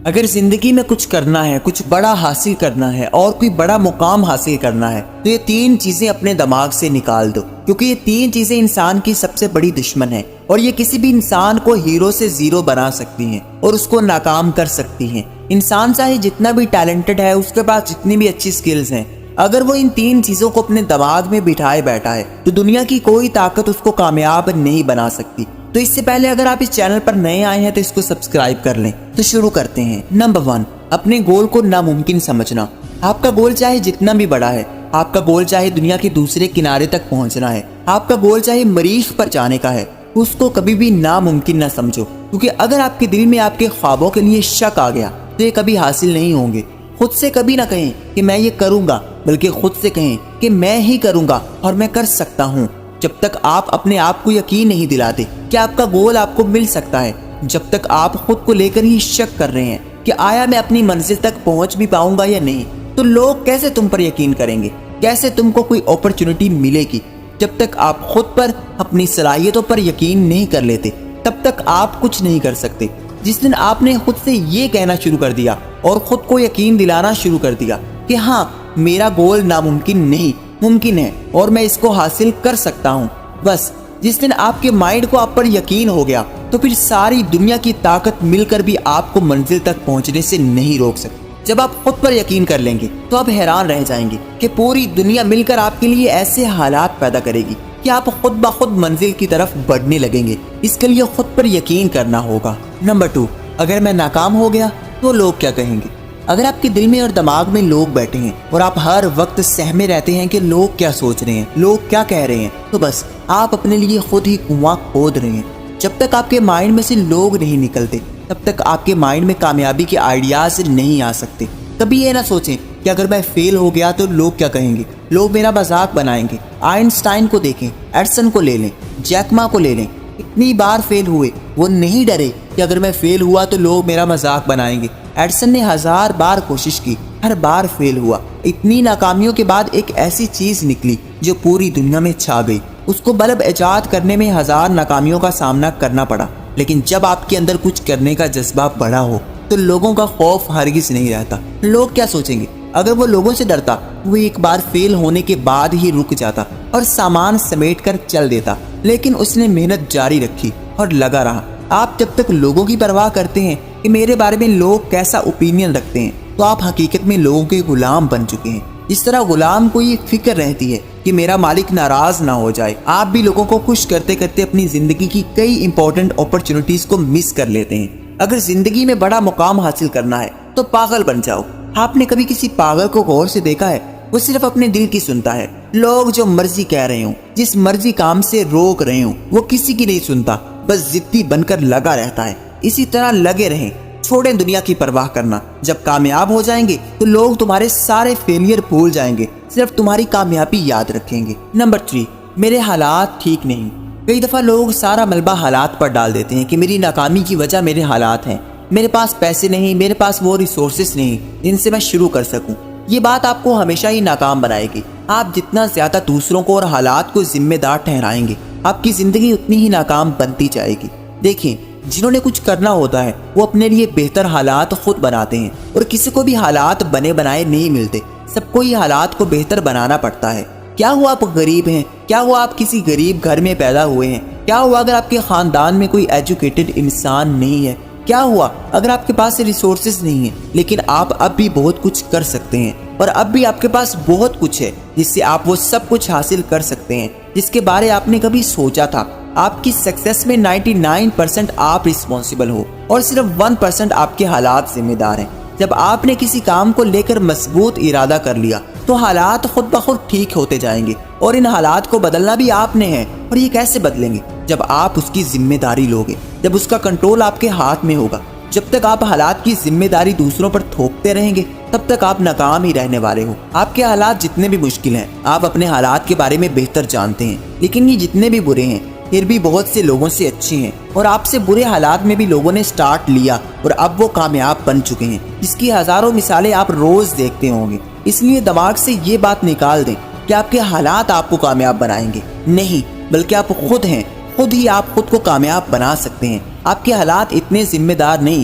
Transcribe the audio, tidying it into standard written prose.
اگر زندگی میں کچھ کرنا ہے، کچھ بڑا حاصل کرنا ہے اور کوئی بڑا مقام حاصل کرنا ہے تو یہ تین چیزیں اپنے دماغ سے نکال دو، کیونکہ یہ تین چیزیں انسان کی سب سے بڑی دشمن ہیں اور یہ کسی بھی انسان کو ہیرو سے زیرو بنا سکتی ہیں اور اس کو ناکام کر سکتی ہیں۔ انسان چاہے جتنا بھی ٹیلنٹڈ ہے، اس کے پاس جتنی بھی اچھی سکلز ہیں، اگر وہ ان تین چیزوں کو اپنے دماغ میں بٹھائے بیٹھا ہے تو دنیا کی کوئی طاقت اس کو کامیاب نہیں بنا سکتی۔ تو اس سے پہلے اگر آپ اس چینل پر نئے آئے ہیں تو اس کو سبسکرائب کر لیں۔ تو شروع کرتے ہیں۔ نمبر 1، اپنے گول کو ناممکن سمجھنا۔ آپ کا گول چاہے جتنا بھی بڑا ہے، آپ کا گول چاہے دنیا کے دوسرے کنارے تک پہنچنا ہے، آپ کا گول چاہے مریخ پر جانے کا ہے، اس کو کبھی بھی ناممکن نہ سمجھو، کیونکہ اگر آپ کے دل میں آپ کے خوابوں کے لیے شک آ گیا تو یہ کبھی حاصل نہیں ہوں گے۔ خود سے کبھی نہ کہیں کہ میں یہ کروں گا، بلکہ خود سے کہیں کہ میں ہی کروں گا اور میں کر سکتا ہوں۔ جب تک آپ اپنے آپ کو یقین نہیں دلاتے کہ آپ کا گول آپ کو مل سکتا ہے، جب تک آپ خود کو لے کر ہی شک کر رہے ہیں کہ آیا میں اپنی منزل تک پہنچ بھی پاؤں گا یا نہیں، تو لوگ کیسے تم پر یقین کریں گے؟ کیسے تم کو کوئی اپرچونٹی ملے گی؟ جب تک آپ خود پر، اپنی صلاحیتوں پر یقین نہیں کر لیتے، تب تک آپ کچھ نہیں کر سکتے۔ جس دن آپ نے خود سے یہ کہنا شروع کر دیا اور خود کو یقین دلانا شروع کر دیا کہ ہاں، میرا گول ناممکن نہیں، ممکن ہے اور میں اس کو حاصل کر سکتا ہوں، بس جس دن آپ کے مائنڈ کو آپ پر یقین ہو گیا تو پھر ساری دنیا کی طاقت مل کر بھی آپ کو منزل تک پہنچنے سے نہیں روک سکتی۔ جب آپ خود پر یقین کر لیں گے تو آپ حیران رہ جائیں گے کہ پوری دنیا مل کر آپ کے لیے ایسے حالات پیدا کرے گی کہ آپ خود بخود منزل کی طرف بڑھنے لگیں گے۔ اس کے لیے خود پر یقین کرنا ہوگا۔ نمبر 2، اگر میں ناکام ہو گیا تو لوگ کیا کہیں گے؟ اگر آپ کے دل میں اور دماغ میں لوگ بیٹھے ہیں اور آپ ہر وقت سہمے رہتے ہیں کہ لوگ کیا سوچ رہے ہیں، لوگ کیا کہہ رہے ہیں، تو بس آپ اپنے لیے خود ہی کنواں کھود رہے ہیں۔ جب تک آپ کے مائنڈ میں سے لوگ نہیں نکلتے، تب تک آپ کے مائنڈ میں کامیابی کے آئیڈیاز نہیں آ سکتے۔ کبھی یہ نہ سوچیں کہ اگر میں فیل ہو گیا تو لوگ کیا کہیں گے، لوگ میرا مذاق بنائیں گے۔ آئنسٹائن کو دیکھیں، ایڈسن کو لے لیں، جیک ما کو لے لیں، اتنی بار فیل ہوئے، وہ نہیں ڈرے کہ اگر میں فیل ہوا تو لوگ میرا مذاق بنائیں گے۔ ایڈسن نے 1000 بار کوشش کی، ہر بار فیل ہوا۔ اتنی ناکامیوں کے بعد ایک ایسی چیز نکلی جو پوری دنیا میں چھا گئی۔ اس کو بلب ایجاد کرنے میں 1000 ناکامیوں کا سامنا کرنا پڑا، لیکن جب آپ کے اندر کچھ کرنے کا جذبہ بڑا ہو تو لوگوں کا خوف ہرگز نہیں رہتا۔ لوگ کیا سوچیں گے؟ اگر وہ لوگوں سے ڈرتا وہ ایک بار فیل ہونے کے بعد ہی رک جاتا اور سامان سمیٹ کر چل دیتا، لیکن اس نے محنت جاری رکھی اور لگا رہا۔ آپ جب تک لوگوں کی پرواہ کرتے ہیں کہ میرے بارے میں لوگ کیسا اوپینین رکھتے ہیں، تو آپ حقیقت میں لوگوں کے غلام بن چکے ہیں۔ جس طرح غلام کو یہ فکر رہتی ہے کہ میرا مالک ناراض نہ ہو جائے، آپ بھی لوگوں کو خوش کرتے کرتے اپنی زندگی کی کئی امپورٹنٹ اپرچونٹیز کو مس کر لیتے ہیں۔ اگر زندگی میں بڑا مقام حاصل کرنا ہے تو پاگل بن جاؤ۔ آپ نے کبھی کسی پاگل کو غور سے دیکھا ہے؟ وہ صرف اپنے دل کی سنتا ہے۔ لوگ جو مرضی کہہ رہے ہوں، جس مرضی کام سے روک رہے ہوں، وہ کسی کی نہیں سنتا، بس ضدی بن کر لگا رہتا ہے۔ اسی طرح لگے رہیں، چھوڑیں دنیا کی پرواہ کرنا۔ جب کامیاب ہو جائیں گے تو لوگ تمہارے سارے فیلئر بھول جائیں گے، صرف تمہاری کامیابی یاد رکھیں گے۔ نمبر 3، میرے حالات ٹھیک نہیں۔ کئی دفعہ لوگ سارا ملبہ حالات پر ڈال دیتے ہیں کہ میری ناکامی کی وجہ میرے حالات ہیں، میرے پاس پیسے نہیں، میرے پاس وہ ریسورسز نہیں جن سے میں شروع کر سکوں۔ یہ بات آپ کو ہمیشہ ہی ناکام بنائے گی۔ آپ جتنا زیادہ دوسروں کو اور حالات کو ذمہ دار ٹھہرائیں گے، آپ کی زندگی اتنی ہی ناکام بنتی جائے گی۔ دیکھیں، جنہوں نے کچھ کرنا ہوتا ہے وہ اپنے لیے بہتر حالات خود بناتے ہیں، اور کسی کو بھی حالات بنے بنائے نہیں ملتے، سب کو ہی حالات کو بہتر بنانا پڑتا ہے۔ کیا ہوا آپ غریب ہیں؟ کیا ہوا آپ کسی غریب گھر میں پیدا ہوئے ہیں؟ کیا ہوا اگر آپ کے خاندان میں کوئی ایجوکیٹڈ انسان نہیں ہے؟ کیا ہوا اگر آپ کے پاس ریسورسز نہیں ہیں؟ لیکن آپ اب بھی بہت کچھ کر سکتے ہیں، اور اب بھی آپ کے پاس بہت کچھ ہے جس سے آپ وہ سب کچھ حاصل کر سکتے ہیں جس کے بارے آپ نے کبھی سوچا تھا۔ آپ کی سکسیس میں 99% آپ رسپانسبل ہو اور صرف 1% آپ کے حالات ذمہ دار ہیں۔ جب آپ نے کسی کام کو لے کر مضبوط ارادہ کر لیا تو حالات خود بخود ٹھیک ہوتے جائیں گے، اور ان حالات کو بدلنا بھی آپ نے ہے۔ اور یہ کیسے بدلیں گے؟ جب آپ اس کی ذمہ داری لوگے، جب اس کا کنٹرول آپ کے ہاتھ میں ہوگا۔ جب تک آپ حالات کی ذمہ داری دوسروں پر تھوپتے رہیں گے تب تک آپ ناکام ہی رہنے والے ہو۔ آپ کے حالات جتنے بھی مشکل ہیں، آپ اپنے حالات کے بارے میں بہتر جانتے ہیں، لیکن یہ جتنے بھی برے ہیں پھر بھی بہت سے لوگوں سے اچھے ہیں، اور آپ سے برے حالات میں بھی لوگوں نے سٹارٹ لیا اور اب وہ کامیاب بن چکے ہیں، جس کی ہزاروں مثالیں آپ روز دیکھتے ہوں گے۔ اس لیے دماغ سے یہ بات نکال دیں کہ آپ کے حالات آپ کو کامیاب بنائیں گے، نہیں، بلکہ آپ خود ہیں، خود ہی آپ خود کو کامیاب بنا سکتے ہیں۔ آپ کے حالات اتنے ذمہ دار نہیں